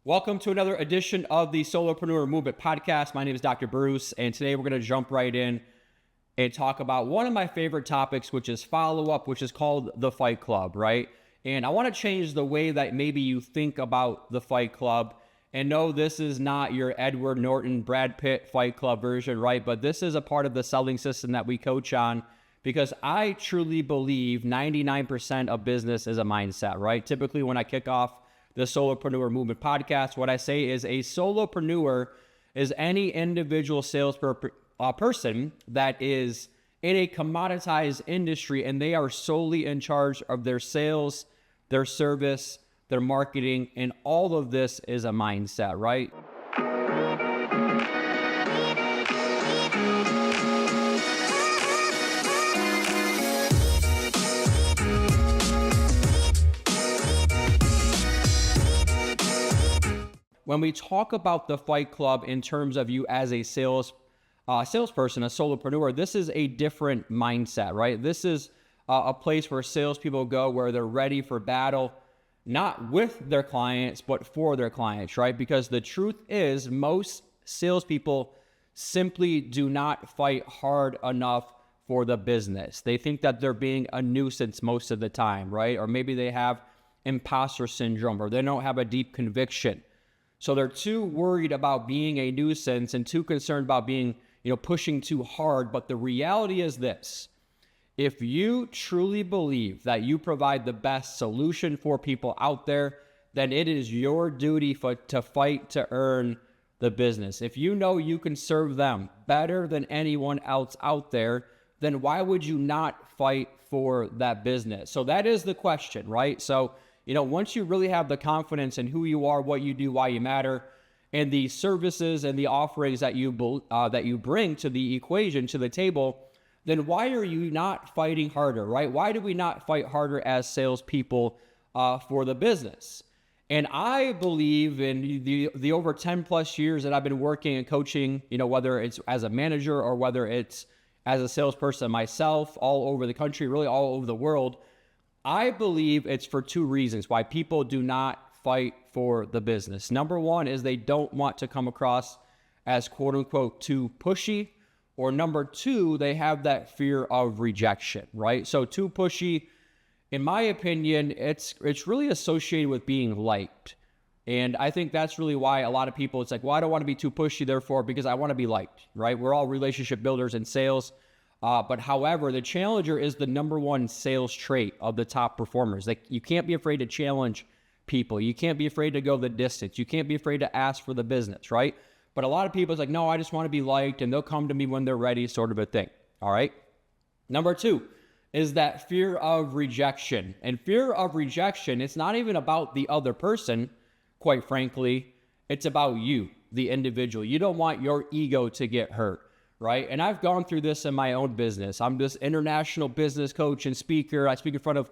Welcome to another edition of the Solopreneur Movement Podcast. My name is Dr. Bruce, and today we're going to jump right in and talk about one of my favorite topics, which is follow-up, which is called the Fight Club, right? And I want to change the way that maybe you think about the Fight Club. And no, this is not your Edward Norton, Brad Pitt Fight Club version, right? But this is a part of the selling system that we coach on because I truly believe 99% of business is a mindset, right? Typically, when I kick off the Solopreneur Movement Podcast, what I say is a solopreneur is any individual person that is in a commoditized industry and they are solely in charge of their sales, their service, their marketing, and all of this is a mindset, right? When we talk about the Fight Club in terms of you as a salesperson, a solopreneur, this is a different mindset, right? This is a place where salespeople go where they're ready for battle, not with their clients, but for their clients, right? Because the truth is most salespeople simply do not fight hard enough for the business. They think that they're being a nuisance most of the time, right? Or maybe they have imposter syndrome or they don't have a deep conviction. So they're too worried about being a nuisance and too concerned about being, pushing too hard. But the reality is this: if you truly believe that you provide the best solution for people out there, then it is your duty to fight to earn the business. If you know you can serve them better than anyone else out there, then why would you not fight for that business? So that is the question, right? So once you really have the confidence in who you are, what you do, why you matter, and the services and the offerings that you bring to the equation, to the table, then why are you not fighting harder, right? Why do we not fight harder as salespeople for the business? And I believe in the over 10 plus years that I've been working and coaching, whether it's as a manager or whether it's as a salesperson myself, all over the country, really all over the world. I believe it's for two reasons why people do not fight for the business. Number one is they don't want to come across as quote unquote too pushy, or number two, they have that fear of rejection, right? So too pushy, in my opinion, it's really associated with being liked. And I think that's really why a lot of people, it's like, well, I don't want to be too pushy, therefore, because I want to be liked, right? We're all relationship builders in sales. But however, the challenger is the number one sales trait of the top performers. Like, you can't be afraid to challenge people. You can't be afraid to go the distance. You can't be afraid to ask for the business, right? But a lot of people, it's like, no, I just want to be liked and they'll come to me when they're ready, sort of a thing. All right. Number two is that fear of rejection. And fear of rejection, it's not even about the other person, quite frankly. It's about you, the individual. You don't want your ego to get hurt. Right? And I've gone through this in my own business. I'm this international business coach and speaker. I speak in front of,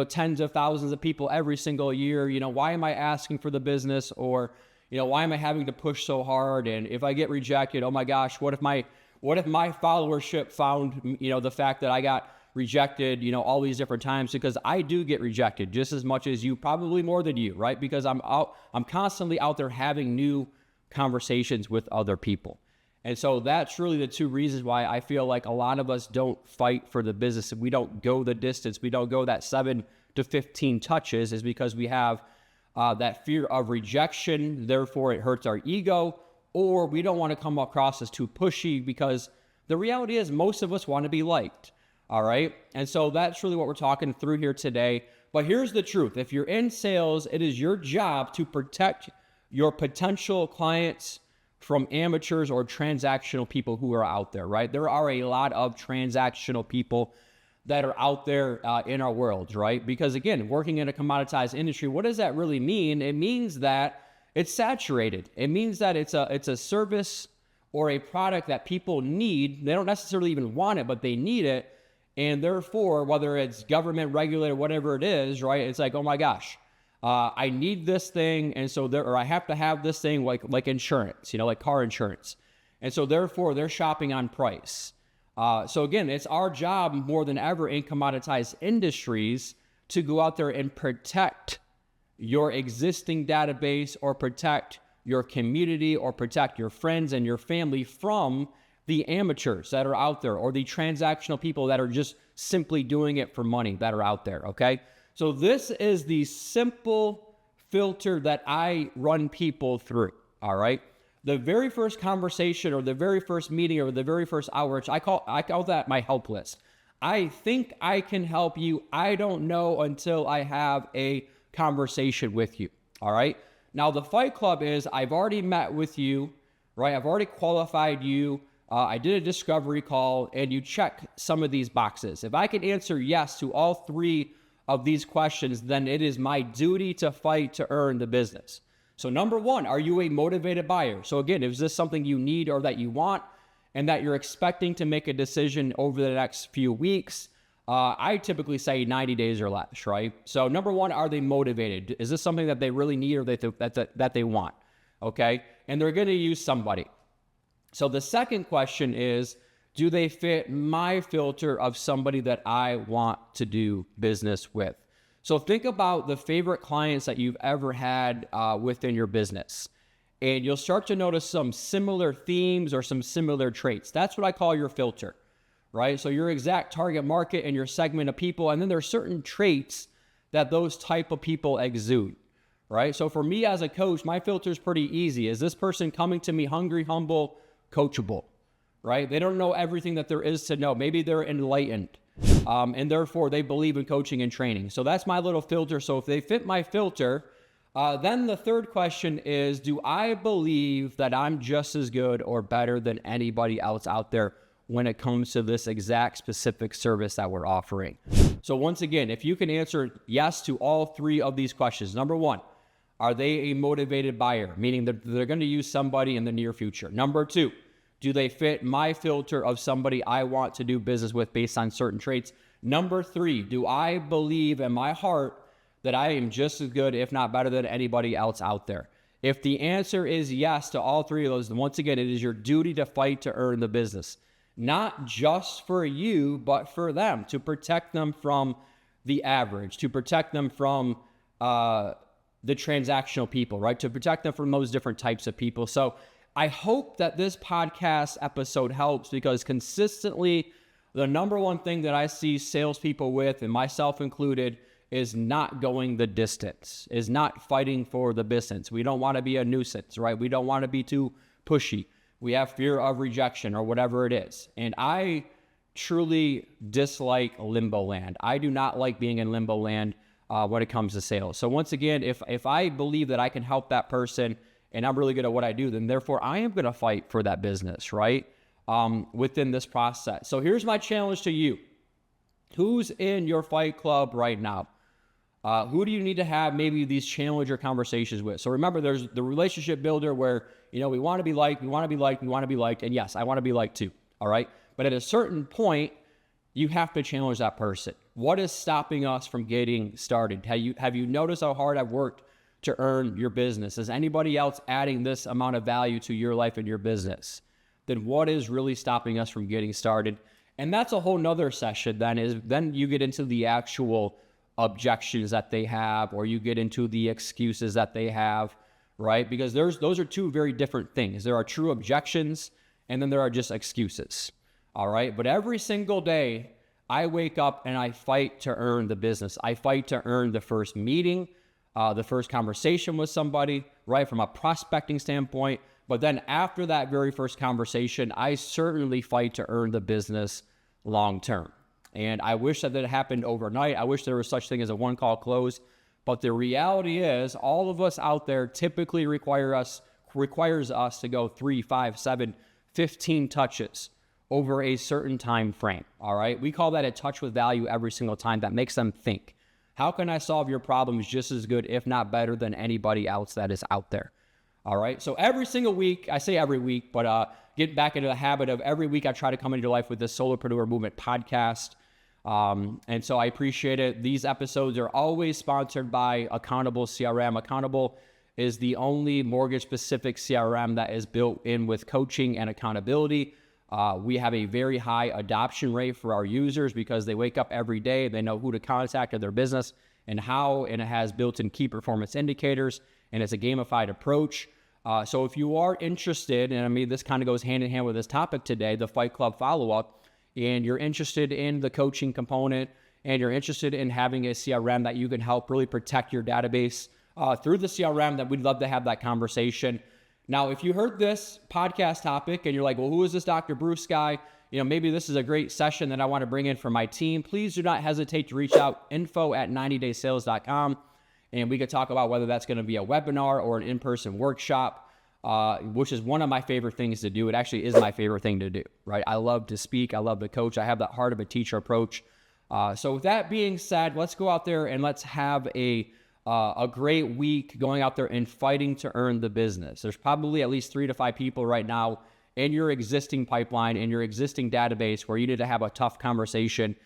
tens of thousands of people every single year. Why am I asking for the business? Or, why am I having to push so hard? And if I get rejected, oh my gosh, what if my followership found, the fact that I got rejected, all these different times? Because I do get rejected just as much as you, probably more than you, right? Because I'm constantly out there having new conversations with other people. And so that's really the two reasons why I feel like a lot of us don't fight for the business. We don't go the distance. We don't go that 7 to 15 touches, is because we have that fear of rejection. Therefore, it hurts our ego, or we don't want to come across as too pushy, because the reality is most of us want to be liked. All right. And so that's really what we're talking through here today. But here's the truth. If you're in sales, it is your job to protect your potential clients from amateurs or transactional people who are out there, right? There are a lot of transactional people that are out there in our world, right? Because again, working in a commoditized industry, what does that really mean? It means that it's saturated. It means that it's a service or a product that people need. They don't necessarily even want it, but they need it. And therefore, whether it's government regulated, whatever it is, right? It's like, oh my gosh, I need this thing, and so or I have to have this thing, like insurance, like car insurance, and so therefore they're shopping on price. So again, it's our job more than ever in commoditized industries to go out there and protect your existing database or protect your community or protect your friends and your family from the amateurs that are out there or the transactional people that are just simply doing it for money that are out there, okay? So this is the simple filter that I run people through, all right? The very first conversation or the very first meeting or the very first outreach, I call that my help list. I think I can help you. I don't know until I have a conversation with you, all right? Now, the Fight Club is I've already met with you, right? I've already qualified you. I did a discovery call, and you check some of these boxes. If I can answer yes to all three of these questions, then it is my duty to fight to earn the business. So number one, are you a motivated buyer? So again, is this something you need or that you want and that you're expecting to make a decision over the next few weeks? I typically say 90 days or less, right? So number one, are they motivated? Is this something that they really need or that they want? Okay, and they're going to use somebody. So the second question is, do they fit my filter of somebody that I want to do business with? So think about the favorite clients that you've ever had within your business, and you'll start to notice some similar themes or some similar traits. That's what I call your filter, right? So your exact target market and your segment of people, and then there are certain traits that those type of people exude, right? So for me as a coach, my filter is pretty easy. Is this person coming to me hungry, humble, coachable, right? They don't know everything that there is to know. Maybe they're enlightened, and therefore they believe in coaching and training. So that's my little filter. So if they fit my filter, then the third question is, do I believe that I'm just as good or better than anybody else out there when it comes to this exact specific service that we're offering? So once again, if you can answer yes to all three of these questions, number one, are they a motivated buyer? Meaning that they're going to use somebody in the near future. Number two, do they fit my filter of somebody I want to do business with based on certain traits? Number three, do I believe in my heart that I am just as good, if not better than anybody else out there? If the answer is yes to all three of those, then once again, it is your duty to fight to earn the business. Not just for you, but for them, to protect them from the average, to protect them from the transactional people, right? To protect them from those different types of people. So I hope that this podcast episode helps, because consistently, the number one thing that I see salespeople with, and myself included, is not going the distance, is not fighting for the business. We don't want to be a nuisance, right? We don't want to be too pushy. We have fear of rejection or whatever it is. And I truly dislike limbo land. I do not like being in limbo land when it comes to sales. So once again, if I believe that I can help that person and I'm really good at what I do, then therefore I am going to fight for that business, right? Within this process. So here's my challenge to you. Who's in your Fight Club right now? Who do you need to have maybe these challenger conversations with? So remember, there's the relationship builder where, we want to be liked, we want to be liked, we want to be liked. And yes, I want to be liked too. All right. But at a certain point, you have to challenge that person. What is stopping us from getting started? Have you noticed how hard I've worked to earn your business? Is anybody else adding this amount of value to your life and your business? Then what is really stopping us from getting started? And that's a whole nother session then you get into the actual objections that they have, or you get into the excuses that they have, right? Because those are two very different things. There are true objections, and then there are just excuses, all right? But every single day, I wake up and I fight to earn the business. I fight to earn the first meeting, the first conversation with somebody, right, from a prospecting standpoint. But then after that very first conversation, I certainly fight to earn the business long term. And I wish that happened overnight. I wish there was such thing as a one-call close. But the reality is, all of us out there typically requires us to go 3, 5, 7, 15 touches over a certain time frame, all right? We call that a touch with value every single time. That makes them think, how can I solve your problems just as good, if not better, than anybody else that is out there? All right, so every single week, I say every week, but get back into the habit of every week I try to come into your life with this Solopreneur Movement podcast. And so I appreciate it. These episodes are always sponsored by Accountable CRM. Accountable is the only mortgage-specific CRM that is built in with coaching and accountability. We have a very high adoption rate for our users because they wake up every day, they know who to contact in their business, and how, and it has built-in key performance indicators, and it's a gamified approach. So if you are interested, and I mean, this kind of goes hand in hand with this topic today, the Fight Club follow-up, and you're interested in the coaching component, and you're interested in having a CRM that you can help really protect your database through the CRM, then we'd love to have that conversation. Now, if you heard this podcast topic and you're like, well, who is this Dr. Bruce guy? Maybe this is a great session that I want to bring in for my team. Please do not hesitate to reach out, info@90daysales.com. And we could talk about whether that's going to be a webinar or an in-person workshop, which is one of my favorite things to do. It actually is my favorite thing to do, right? I love to speak. I love to coach. I have that heart of a teacher approach. So with that being said, let's go out there and let's have a great week going out there and fighting to earn the business. There's probably at least 3 to 5 people right now in your existing pipeline, in your existing database, where you need to have a tough conversation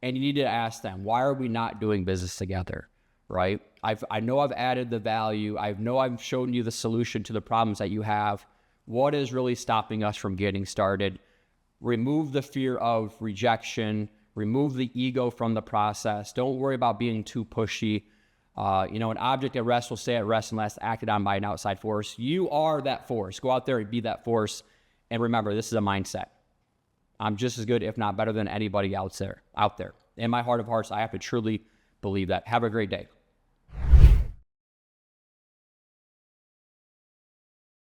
and you need to ask them, why are we not doing business together, right? I know I've added the value. I know I've shown you the solution to the problems that you have. What is really stopping us from getting started? Remove the fear of rejection. Remove the ego from the process. Don't worry about being too pushy. An object at rest will stay at rest unless acted on by an outside force. You are that force. Go out there and be that force. And remember, this is a mindset. I'm just as good, if not better than anybody else out there. In my heart of hearts, I have to truly believe that. Have a great day.